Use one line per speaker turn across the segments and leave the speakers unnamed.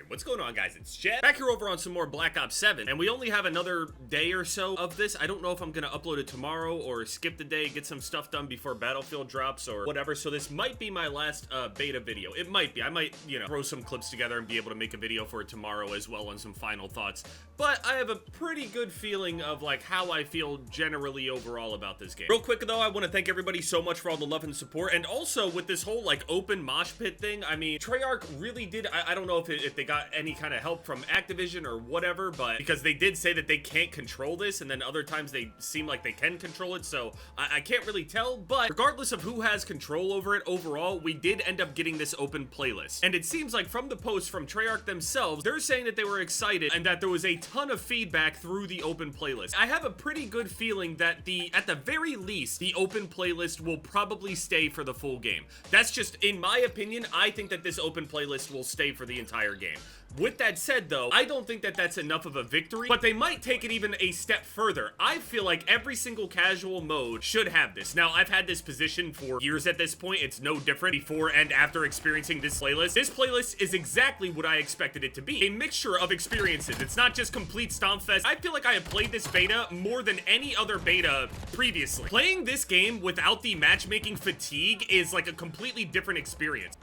What's going on, guys? It's Jet back here over on some more Black Ops 7, and we only have another day or so of this. I don't know if I'm gonna upload it tomorrow or skip the day, get some stuff done before Battlefield drops or whatever, so this might be my last beta video. It might be. I might, you know, throw some clips together and be able to make a video for it tomorrow as well on some final thoughts, but I have a pretty good feeling of like how I feel generally overall about this game. Real quick though, I want to thank everybody so much for all the love and support, and also with this whole like open mosh pit thing. I mean, Treyarch really did, I don't know if they got any kind of help from Activision or whatever, but because they did say that they can't control this, and then other times they seem like they can control it, so I can't really tell. But regardless of who has control over it overall, we did end up getting this open playlist, and it seems like from the post from Treyarch themselves, they're saying that they were excited and that there was a ton of feedback through the open playlist. I have a pretty good feeling that at the very least, the open playlist will probably stay for the full game. That's just, in my opinion, I think that this open playlist will stay for the entire game. With that said though, I don't think that that's enough of a victory, but they might take it even a step further. I feel like every single casual mode should have this. Now, I've had this position for years at this point. It's no different before and after experiencing this playlist. This playlist is exactly what I expected it to be. A mixture of experiences. It's not just complete Stompfest. I feel like I have played this beta more than any other beta previously. Playing this game without the matchmaking fatigue is like a completely different experience.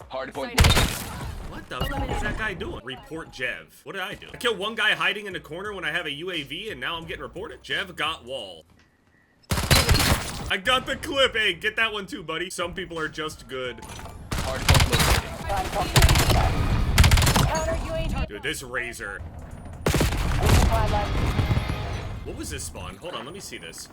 Hard point.
What the fuck is that guy doing? Report Jev. What did I do? I killed one guy hiding in a corner when I have a UAV, and now I'm getting reported? Jev got wall. I got the clip. Hey, get that one too, buddy. Some people are just good. Dude, this Razor. What was this spawn? Hold on, let me see this.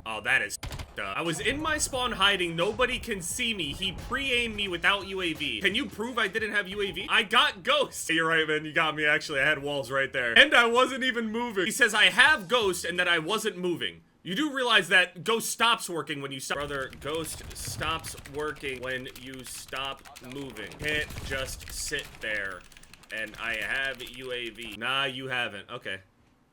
Oh, that is I was in my spawn hiding. Nobody can see me. He pre-aimed me without UAV. Can you prove I didn't have UAV? I got Ghost. You're right, man. You got me. Actually, I had walls right there. And I wasn't even moving. He says I have Ghost and that I wasn't moving. You do realize that Ghost stops working when you stop. Brother, Ghost stops working when you stop moving. Can't just sit there. And I have UAV. Nah, you haven't. Okay.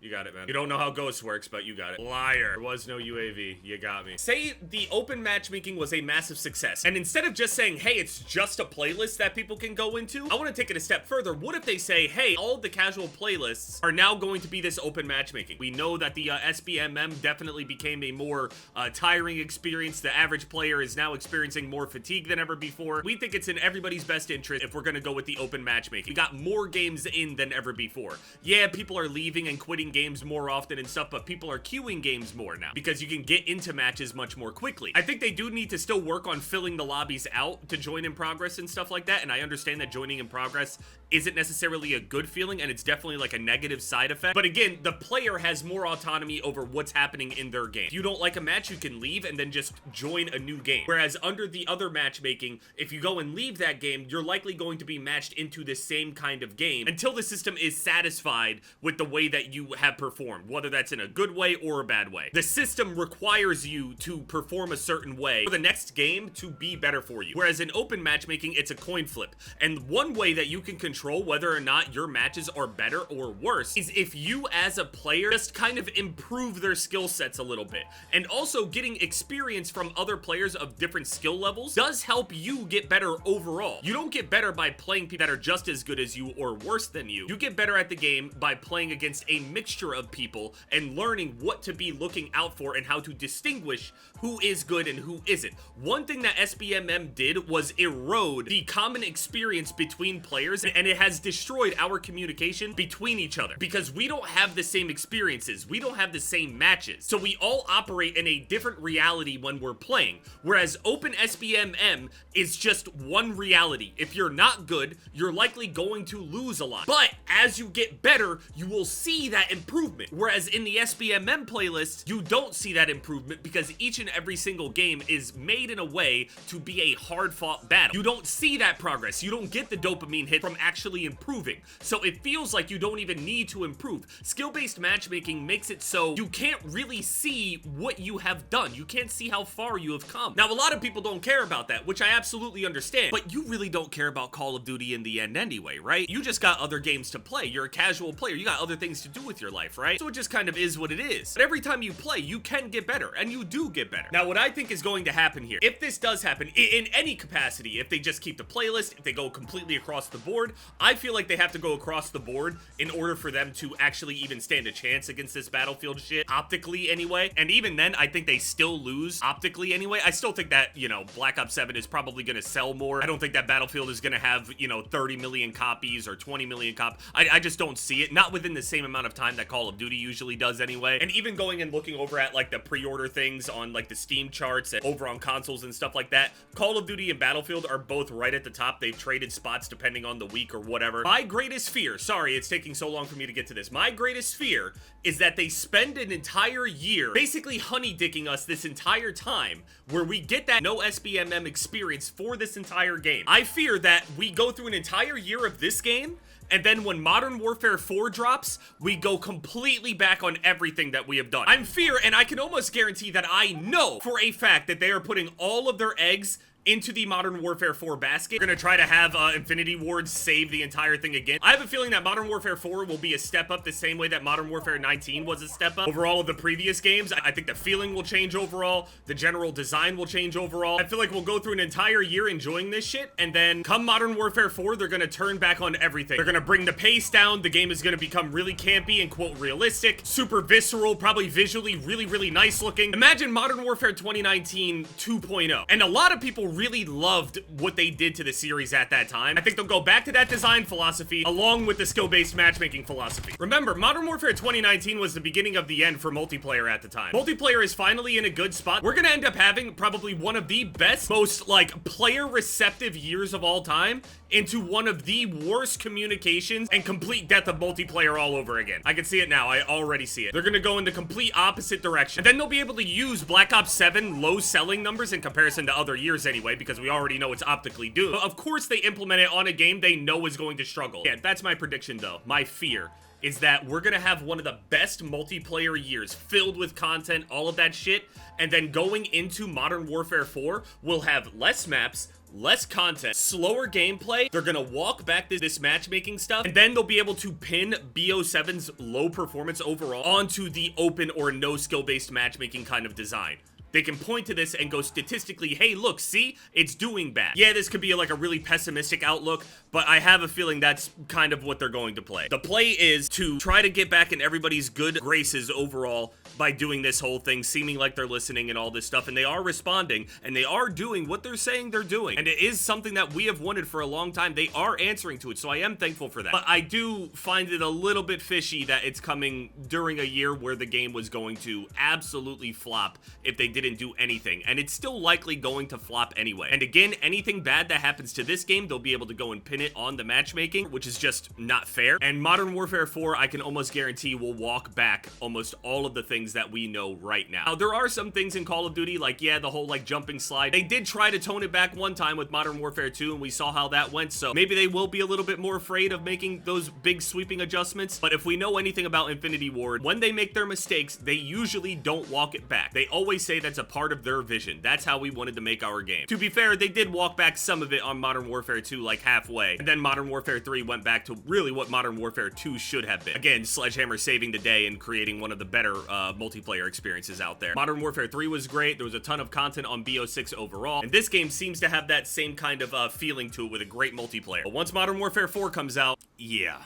You got it, man. You don't know how Ghost works, but you got it. Liar. There was no UAV. You got me. Say the open matchmaking was a massive success, and instead of just saying, hey, it's just a playlist that people can go into, I want to take it a step further. What if they say, hey, all of the casual playlists are now going to be this open matchmaking? We know that the SBMM definitely became a more tiring experience. The average player is now experiencing more fatigue than ever before. We think it's in everybody's best interest if we're going to go with the open matchmaking. We got more games in than ever before. Yeah, people are leaving and quitting games more often and stuff, but people are queuing games more now because you can get into matches much more quickly. I think they do need to still work on filling the lobbies out to join in progress and stuff like that, and I understand that joining in progress isn't necessarily a good feeling, and it's definitely like a negative side effect. But again, the player has more autonomy over what's happening in their game. If you don't like a match, you can leave and then just join a new game. Whereas under the other matchmaking, if you go and leave that game, you're likely going to be matched into the same kind of game until the system is satisfied with the way that you have performed, whether that's in a good way or a bad way. The system requires you to perform a certain way for the next game to be better for you. Whereas in open matchmaking, it's a coin flip. And one way that you can control whether or not your matches are better or worse is if you as a player just kind of improve their skill sets a little bit. And also getting experience from other players of different skill levels does help you get better overall. You don't get better by playing people that are just as good as you or worse than you. You get better at the game by playing against a mixture of people and learning what to be looking out for and how to distinguish who is good and who isn't. One thing that SBMM did was erode the common experience between players, and it has destroyed our communication between each other because we don't have the same experiences. We don't have the same matches. So we all operate in a different reality when we're playing. Whereas open SBMM is just one reality. If you're not good, you're likely going to lose a lot. But as you get better, you will see that improvement. Whereas in the SBMM playlist, you don't see that improvement because each and every single game is made in a way to be a hard-fought battle. You don't see that progress. You don't get the dopamine hit from actually improving. So it feels like you don't even need to improve. Skill-based matchmaking makes it so you can't really see what you have done. You can't see how far you have come. Now, a lot of people don't care about that, which I absolutely understand, but you really don't care about Call of Duty in the end anyway, right? You just got other games to play. You're a casual player. You got other things to do with your your life, right? So it just kind of is what it is. But every time you play, you can get better, and you do get better. Now, what I think is going to happen here, if this does happen in any capacity, if they just keep the playlist, if they go completely across the board, I feel like they have to go across the board in order for them to actually even stand a chance against this Battlefield shit, optically anyway. And even then, I think they still lose optically anyway. I still think that, you know, Black Ops 7 is probably going to sell more. I don't think that Battlefield is going to have, you know, 30 million copies or 20 million copies. I just don't see it. Not within the same amount of time that Call of Duty usually does anyway. And even going and looking over at like the pre-order things on like the Steam charts and over on consoles and stuff like that, Call of Duty and Battlefield are both right at the top. They've traded spots depending on the week or whatever. My greatest fear, sorry, it's taking so long for me to get to this. My greatest fear is that they spend an entire year basically honey-dicking us this entire time where we get that no SBMM experience for this entire game. I fear that we go through an entire year of this game, and then when Modern Warfare 4 drops, we go completely back on everything that we have done. I'm fear, and I can almost guarantee that I know for a fact that they are putting all of their eggs into the Modern Warfare 4 basket. We're gonna try to have Infinity Ward save the entire thing again. I have a feeling that Modern Warfare 4 will be a step up the same way that Modern Warfare 19 was a step up over all of the previous games. I think the feeling will change overall. The general design will change overall. I feel like we'll go through an entire year enjoying this shit, and then come Modern Warfare 4, they're gonna turn back on everything. They're gonna bring the pace down. The game is gonna become really campy and quote realistic, super visceral, probably visually really, really nice looking. Imagine Modern Warfare 2019 2.0. And a lot of people really loved what they did to the series at that time. I think they'll go back to that design philosophy along with the skill-based matchmaking philosophy. Remember, Modern Warfare 2019 was the beginning of the end for multiplayer at the time. Multiplayer is finally in a good spot. We're gonna end up having probably one of the best, most like player receptive years of all time into one of the worst communications and complete death of multiplayer all over again. I can see it now. I already see it. They're gonna go in the complete opposite direction. And then they'll be able to use Black Ops 7 low selling numbers in comparison to other years anyway, because we already know it's optically doomed. But of course they implement it on a game they know is going to struggle. Yeah, that's my prediction though. My fear is that we're gonna have one of the best multiplayer years filled with content, all of that shit, and then going into Modern Warfare 4, we'll have less maps, less content, slower gameplay. They're gonna walk back this matchmaking stuff, and then they'll be able to pin BO7's low performance overall onto the open or no skill-based matchmaking kind of design. They can point to this and go statistically, hey, look, see? It's doing bad. Yeah, this could be like a really pessimistic outlook, but I have a feeling that's kind of what they're going to play. The play is to try to get back in everybody's good graces overall by doing this whole thing, seeming like they're listening and all this stuff, and they are responding, and they are doing what they're saying they're doing. And it is something that we have wanted for a long time. They are answering to it, so I am thankful for that. But I do find it a little bit fishy that it's coming during a year where the game was going to absolutely flop if they didn't do anything, and it's still likely going to flop anyway. And again, anything bad that happens to this game, they'll be able to go and pin it on the matchmaking, which is just not fair. And Modern Warfare 4, I can almost guarantee will walk back almost all of the things that we know right now. Now, there are some things in Call of Duty, like, yeah, the whole, like, jumping slide. They did try to tone it back one time with Modern Warfare 2, and we saw how that went, so maybe they will be a little bit more afraid of making those big sweeping adjustments. But if we know anything about Infinity Ward, when they make their mistakes, they usually don't walk it back. They always say that's a part of their vision. That's how we wanted to make our game. To be fair, they did walk back some of it on Modern Warfare 2, like halfway, and then Modern Warfare 3 went back to really what Modern Warfare 2 should have been. Again, Sledgehammer saving the day and creating one of the better multiplayer experiences out there. Modern Warfare 3 was great. There was a ton of content on BO6 overall, and this game seems to have that same kind of feeling to it with a great multiplayer. But once Modern Warfare 4 comes out, yeah,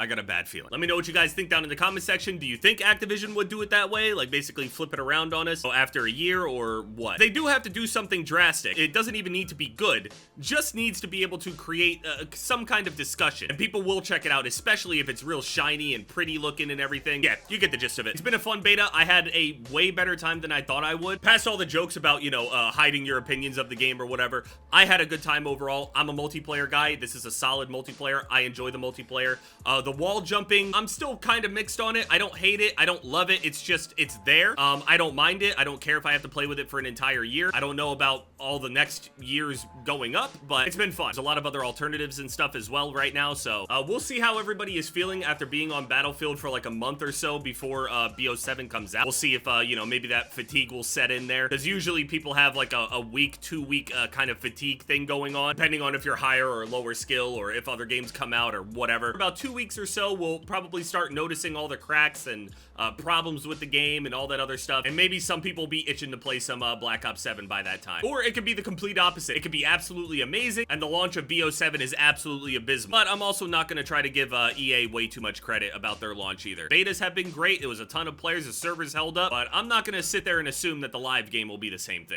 I got a bad feeling. Let me know what you guys think down in the comment section. Do you think Activision would do it that way? Like basically flip it around on us after a year, or what? They do have to do something drastic. It doesn't even need to be good. Just needs to be able to create some kind of discussion. And people will check it out, especially if it's real shiny and pretty looking and everything. Yeah, you get the gist of it. It's been a fun beta. I had a way better time than I thought I would. Past all the jokes about, you know, hiding your opinions of the game or whatever, I had a good time overall. I'm a multiplayer guy. This is a solid multiplayer. I enjoy the multiplayer. The wall jumping, I'm still kind of mixed on it. I don't hate it. I don't love it. It's just, it's there. I don't mind it. I don't care if I have to play with it for an entire year. I don't know about all the next years going up, but it's been fun. There's a lot of other alternatives and stuff as well right now, so we'll see how everybody is feeling after being on Battlefield for like a month or so before BO7 comes out. We'll see if, you know, maybe that fatigue will set in there, because usually people have like a week, 2 week kind of fatigue thing going on, depending on if you're higher or lower skill or if other games come out or whatever. About 2 weeks weeks or so, we'll probably start noticing all the cracks and problems with the game and all that other stuff. And maybe some people will be itching to play some Black Ops 7 by that time. Or it could be the complete opposite. It could be absolutely amazing, and the launch of BO7 is absolutely abysmal. But I'm also not going to try to give EA way too much credit about their launch either. Betas have been great. It was a ton of players. The servers held up. But I'm not going to sit there and assume that the live game will be the same thing.